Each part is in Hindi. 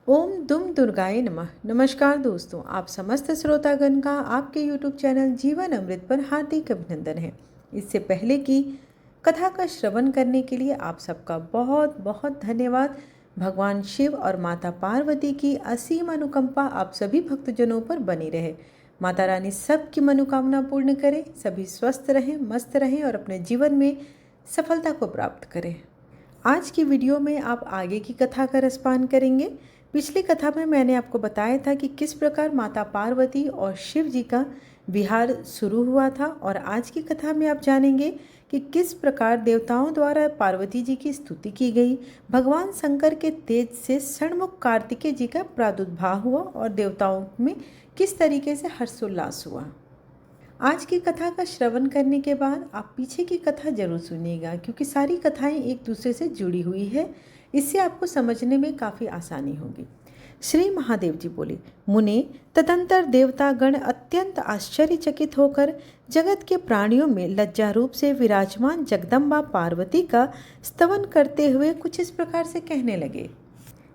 ओम दुम दुर्गाय नमः। नमस्कार दोस्तों, आप समस्त श्रोतागण का आपके YouTube चैनल जीवन अमृत पर हार्दिक अभिनंदन है। इससे पहले कि कथा का श्रवण करने के लिए आप सबका बहुत बहुत धन्यवाद। भगवान शिव और माता पार्वती की असीम अनुकंपा आप सभी भक्तजनों पर बनी रहे। माता रानी सबकी मनोकामना पूर्ण करे, सभी स्वस्थ रहें, मस्त रहें और अपने जीवन में सफलता को प्राप्त करें। आज की वीडियो में आप आगे की कथा का रसपान करेंगे। पिछली कथा में मैंने आपको बताया था कि किस प्रकार माता पार्वती और शिव जी का विहार शुरू हुआ था, और आज की कथा में आप जानेंगे कि किस प्रकार देवताओं द्वारा पार्वती जी की स्तुति की गई, भगवान शंकर के तेज से षणमुख कार्तिकेय जी का प्रादुर्भाव हुआ और देवताओं में किस तरीके से हर्षोल्लास हुआ। आज की कथा का श्रवण करने के बाद आप पीछे की कथा जरूर सुनिएगा, क्योंकि सारी कथाएं एक दूसरे से जुड़ी हुई है। इससे आपको समझने में काफ़ी आसानी होगी। श्री महादेव जी बोले, मुने तदंतर देवतागण अत्यंत आश्चर्यचकित होकर जगत के प्राणियों में लज्जा रूप से विराजमान जगदम्बा पार्वती का स्तवन करते हुए कुछ इस प्रकार से कहने लगे।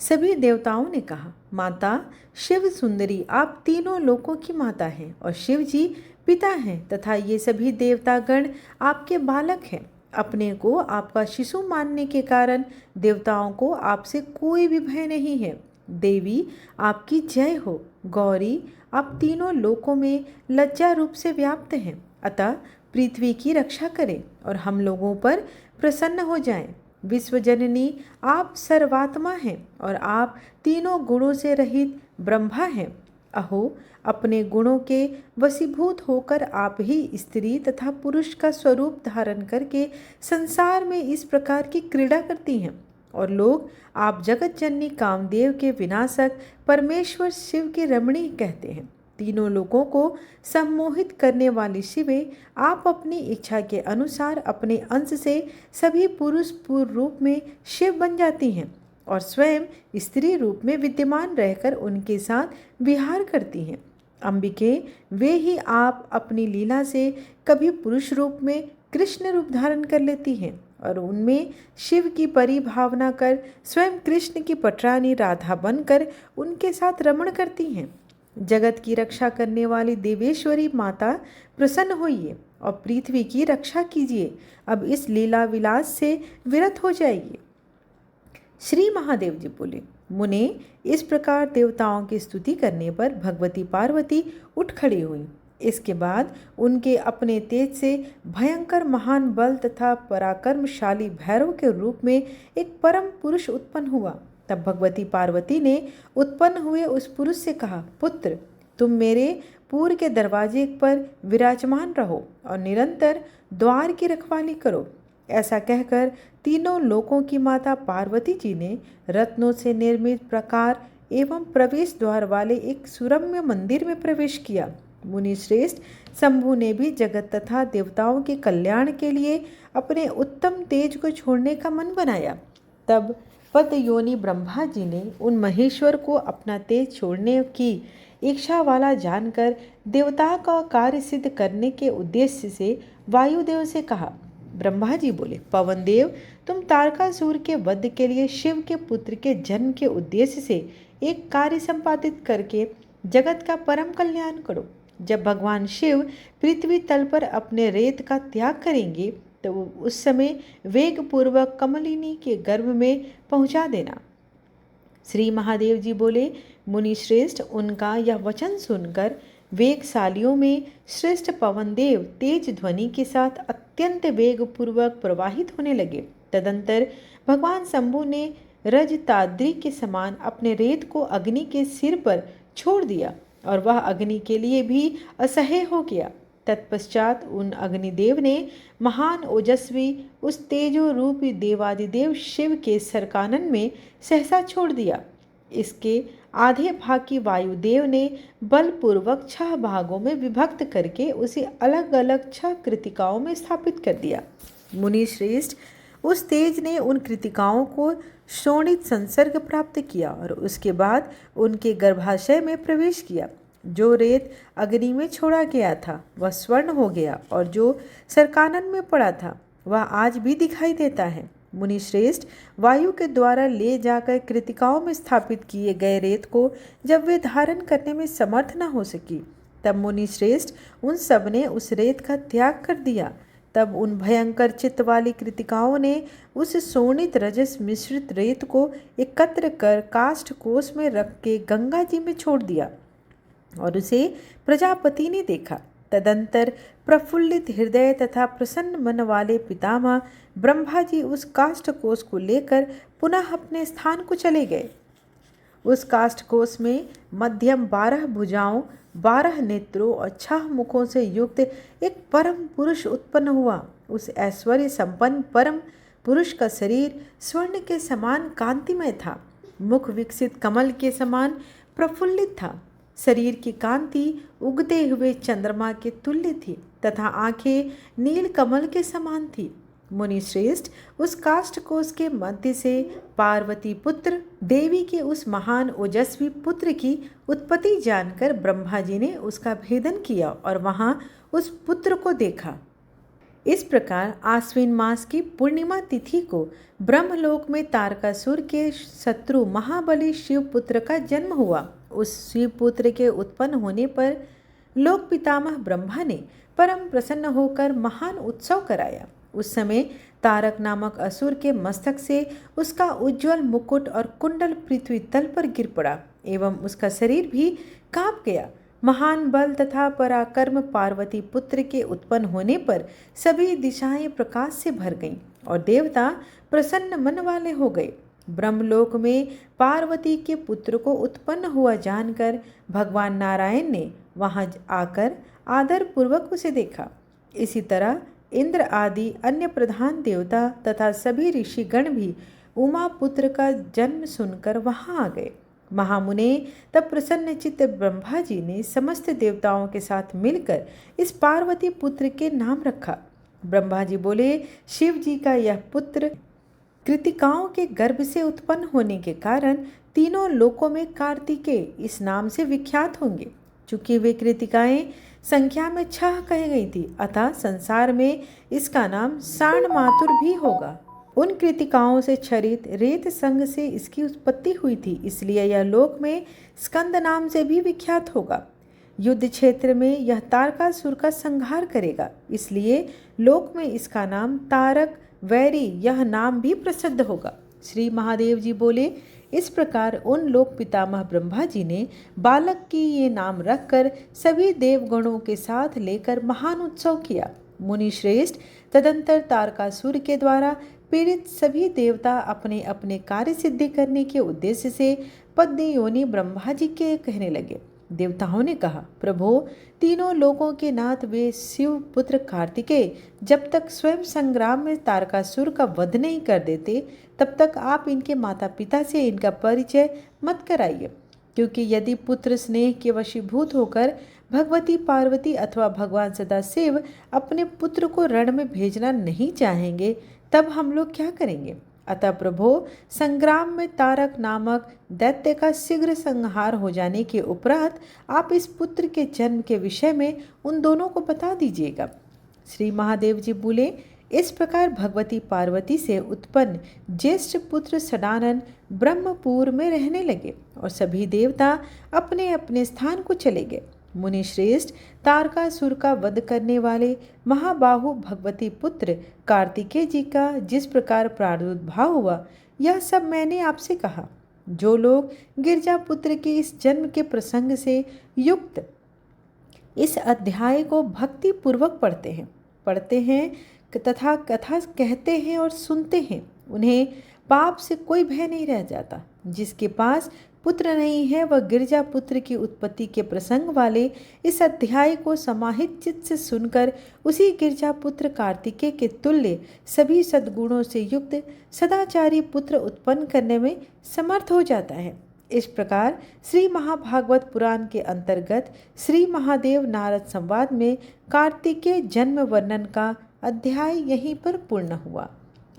सभी देवताओं ने कहा, माता शिव सुंदरी, आप तीनों लोकों की माता हैं और शिव जी पिता हैं तथा ये सभी देवतागण आपके बालक हैं। अपने को आपका शिशु मानने के कारण देवताओं को आपसे कोई भी भय नहीं है। देवी आपकी जय हो। गौरी, आप तीनों लोकों में लज्जा रूप से व्याप्त हैं, अतः पृथ्वी की रक्षा करें और हम लोगों पर प्रसन्न हो जाएं। विश्वजननी, आप सर्वात्मा हैं और आप तीनों गुणों से रहित ब्रह्मा हैं। अहो, अपने गुणों के वशीभूत होकर आप ही स्त्री तथा पुरुष का स्वरूप धारण करके संसार में इस प्रकार की क्रीड़ा करती हैं, और लोग आप जगत जननी कामदेव के विनाशक परमेश्वर शिव के रमणी कहते हैं। तीनों लोगों को सम्मोहित करने वाली शिवे, आप अपनी इच्छा के अनुसार अपने अंश से सभी पुरुष पूर्व रूप में शिव बन जाती हैं और स्वयं स्त्री रूप में विद्यमान रहकर उनके साथ विहार करती हैं। अंबिके, वे ही आप अपनी लीला से कभी पुरुष रूप में कृष्ण रूप धारण कर लेती हैं और उनमें शिव की परिभावना कर स्वयं कृष्ण की पटरानी राधा बनकर उनके साथ रमण करती हैं। जगत की रक्षा करने वाली देवेश्वरी माता, प्रसन्न होइए और पृथ्वी की रक्षा कीजिए। अब इस लीला विलास से विरत हो जाइए। श्री महादेव जी बोले, मुने इस प्रकार देवताओं की स्तुति करने पर भगवती पार्वती उठ खड़ी हुई। इसके बाद उनके अपने तेज से भयंकर महान बल तथा पराक्रमशाली भैरव के रूप में एक परम पुरुष उत्पन्न हुआ। तब भगवती पार्वती ने उत्पन्न हुए उस पुरुष से कहा, पुत्र, तुम मेरे पुर के दरवाजे पर विराजमान रहो और निरंतर द्वार की रखवाली करो। ऐसा कहकर तीनों लोकों की माता पार्वती जी ने रत्नों से निर्मित प्रकार एवं प्रवेश द्वार वाले एक सुरम्य मंदिर में प्रवेश किया। मुनि श्रेष्ठ शंभु ने भी जगत तथा देवताओं के कल्याण के लिए अपने उत्तम तेज को छोड़ने का मन बनाया। तब पद योनि ब्रह्मा जी ने उन महेश्वर को अपना तेज छोड़ने की इच्छा वाला जानकर देवता का कार्य सिद्ध करने के उद्देश्य से वायुदेव से कहा। ब्रह्मा जी बोले, पवन देव, तुम तारकासुर के वध के लिए शिव के पुत्र के जन्म के उद्देश्य से एक कार्य संपादित करके जगत का परम कल्याण करो। जब भगवान शिव पृथ्वी तल पर अपने रेत का त्याग करेंगे तो उस समय वेग पूर्वक कमलिनी के गर्भ में पहुंचा देना। श्री महादेव जी बोले, मुनि श्रेष्ठ, उनका यह वचन सुनकर वेगशालियों में श्रेष्ठ पवनदेव तेज ध्वनि के साथ अत्यंत वेगपूर्वक प्रवाहित होने लगे। तदंतर भगवान शंभु ने रजताद्रि के समान अपने रेत को अग्नि के सिर पर छोड़ दिया और वह अग्नि के लिए भी असह्य हो गया। तत्पश्चात उन अग्निदेव ने महान ओजस्वी उस तेजो रूपी देवादिदेव शिव के सरकानन में सहसा छोड़ दिया। इसके आधे भाग की वायुदेव ने बलपूर्वक 6 भागों में विभक्त करके उसे अलग अलग 6 कृतिकाओं में स्थापित कर दिया। मुनि श्रेष्ठ, उस तेज ने उन कृतिकाओं को शोणित संसर्ग प्राप्त किया और उसके बाद उनके गर्भाशय में प्रवेश किया। जो रेत अग्नि में छोड़ा गया था वह स्वर्ण हो गया और जो सरकानन में पड़ा था वह आज भी दिखाई देता है। मुनि श्रेष्ठ वायु के द्वारा ले जाकर कृतिकाओं में स्थापित किए गए रेत को जब वे धारण करने में समर्थ न हो सकी, तब मुनि श्रेष्ठ उन सब ने उस रेत का त्याग कर दिया। तब उन भयंकर चित्त वाली कृतिकाओं ने उस सोनित रजस मिश्रित रेत को एकत्र कर काष्ठ कोष में रख के गंगा जी में छोड़ दिया और उसे प्रजापति ने देखा। तदंतर प्रफुल्लित हृदय तथा प्रसन्न मन वाले पितामह ब्रह्मा जी उस काष्ठ कोष को लेकर पुनः अपने स्थान को चले गए। उस काष्ठ कोष में मध्यम 12 भुजाओं, 12 नेत्रों और 6 मुखों से युक्त एक परम पुरुष उत्पन्न हुआ। उस ऐश्वर्य संपन्न परम पुरुष का शरीर स्वर्ण के समान कांतिमय था। मुख विकसित कमल के समान प्रफुल्लित था। शरीर की कांति उगते हुए चंद्रमा के तुल्य थी तथा आंखें नील कमल के समान थी। मुनि श्रेष्ठ उस काष्ठ कोष के मध्य से पार्वती पुत्र देवी के उस महान ओजस्वी पुत्र की उत्पत्ति जानकर ब्रह्मा जी ने उसका भेदन किया और वहां उस पुत्र को देखा। इस प्रकार आश्विन मास की पूर्णिमा तिथि को ब्रह्मलोक में तारकासुर के शत्रु महाबली शिवपुत्र का जन्म हुआ। उस शिवपुत्र के उत्पन्न होने पर लोक पितामह ब्रह्मा ने परम प्रसन्न होकर महान उत्सव कराया। उस समय तारक नामक असुर के मस्तक से उसका उज्ज्वल मुकुट और कुंडल पृथ्वी तल पर गिर पड़ा एवं उसका शरीर भी कांप गया। महान बल तथा पराक्रम पार्वती पुत्र के उत्पन्न होने पर सभी दिशाएं प्रकाश से भर गईं और देवता प्रसन्न मन वाले हो गए। ब्रह्मलोक में पार्वती के पुत्र को उत्पन्न हुआ जानकर भगवान नारायण ने वहां आकर आदर पूर्वक उसे देखा। इसी तरह इंद्र आदि अन्य प्रधान देवता तथा सभी ऋषिगण भी उमा पुत्र का जन्म सुनकर वहां आ गए। महामुने तब प्रसन्न चित्त ब्रह्मा जी ने समस्त देवताओं के साथ मिलकर इस पार्वती पुत्र के नाम रखा। ब्रह्मा जी बोले, शिव जी का यह पुत्र कृतिकाओं के गर्भ से उत्पन्न होने के कारण तीनों लोकों में कार्तिकेय इस नाम से विख्यात होंगे। चूंकि वे कृतिकाएं संख्या में 6 कही गई थी, अतः संसार में इसका नाम साणमातुर भी होगा। उन कृतिकाओं से क्षरित रेत संग से इसकी उत्पत्ति हुई थी, इसलिए यह लोक में स्कंद नाम से भी विख्यात होगा। युद्ध क्षेत्र में यह तारकासुर का संहार करेगा, इसलिए लोक में इसका नाम तारक वैरी यह नाम भी प्रसिद्ध होगा। श्री महादेव जी बोले, इस प्रकार उन लोक पितामह ब्रह्मा जी ने बालक की ये नाम रखकर सभी देवगणों के साथ लेकर महान उत्सव किया। मुनि श्रेष्ठ तदंतर तारकासुर के द्वारा पीड़ित सभी देवता अपने अपने कार्य सिद्धि करने के उद्देश्य से पद्म योनि ब्रह्मा जी के कहने लगे। देवताओं ने कहा, प्रभो, तीनों लोकों के नाथ वे शिव पुत्र कार्तिकेय जब तक स्वयं संग्राम में तारकासुर का वध नहीं कर देते तब तक आप इनके माता पिता से इनका परिचय मत कराइए, क्योंकि यदि पुत्र स्नेह के वशीभूत होकर भगवती पार्वती अथवा भगवान सदाशिव अपने पुत्र को रण में भेजना नहीं चाहेंगे तब हम लोग क्या करेंगे। अतः प्रभो, संग्राम में तारक नामक दैत्य का शीघ्र संहार हो जाने के उपरांत आप इस पुत्र के जन्म के विषय में उन दोनों को बता दीजिएगा। श्री महादेव जी बोले, इस प्रकार भगवती पार्वती से उत्पन्न ज्येष्ठ पुत्र सदानंद ब्रह्मपुर में रहने लगे और सभी देवता अपने अपने स्थान को चले गए। मुनि श्रेष्ठ तारकासुर का वध करने वाले महाबाहु भगवती पुत्र कार्तिकेय जी का जिस प्रकार प्रादुर्भाव हुआ, यह सब मैंने आपसे कहा। जो लोग गिरजा पुत्र के इस जन्म के प्रसंग से युक्त इस अध्याय को भक्ति पूर्वक पढ़ते हैं तथा कथा कहते हैं और सुनते हैं, उन्हें पाप से कोई भय नहीं रह जाता। जिसके पास पुत्र नहीं है वह गिरजा पुत्र की उत्पत्ति के प्रसंग वाले इस अध्याय को समाहित चित्त से सुनकर उसी गिरजा पुत्र कार्तिकेय के तुल्य सभी सद्गुणों से युक्त सदाचारी पुत्र उत्पन्न करने में समर्थ हो जाता है। इस प्रकार श्री महाभागवत पुराण के अंतर्गत श्री महादेव नारद संवाद में कार्तिकेय जन्म वर्णन का अध्याय यहीं पर पूर्ण हुआ।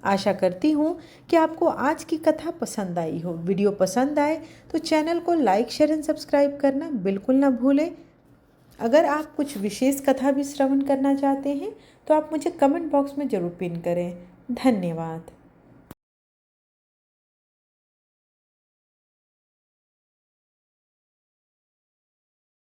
आशा करती हूँ कि आपको आज की कथा पसंद आई हो। वीडियो पसंद आए तो चैनल को लाइक, शेयर एंड सब्सक्राइब करना बिल्कुल ना भूलें। अगर आप कुछ विशेष कथा भी श्रवण करना चाहते हैं तो आप मुझे कमेंट बॉक्स में ज़रूर पिन करें। धन्यवाद।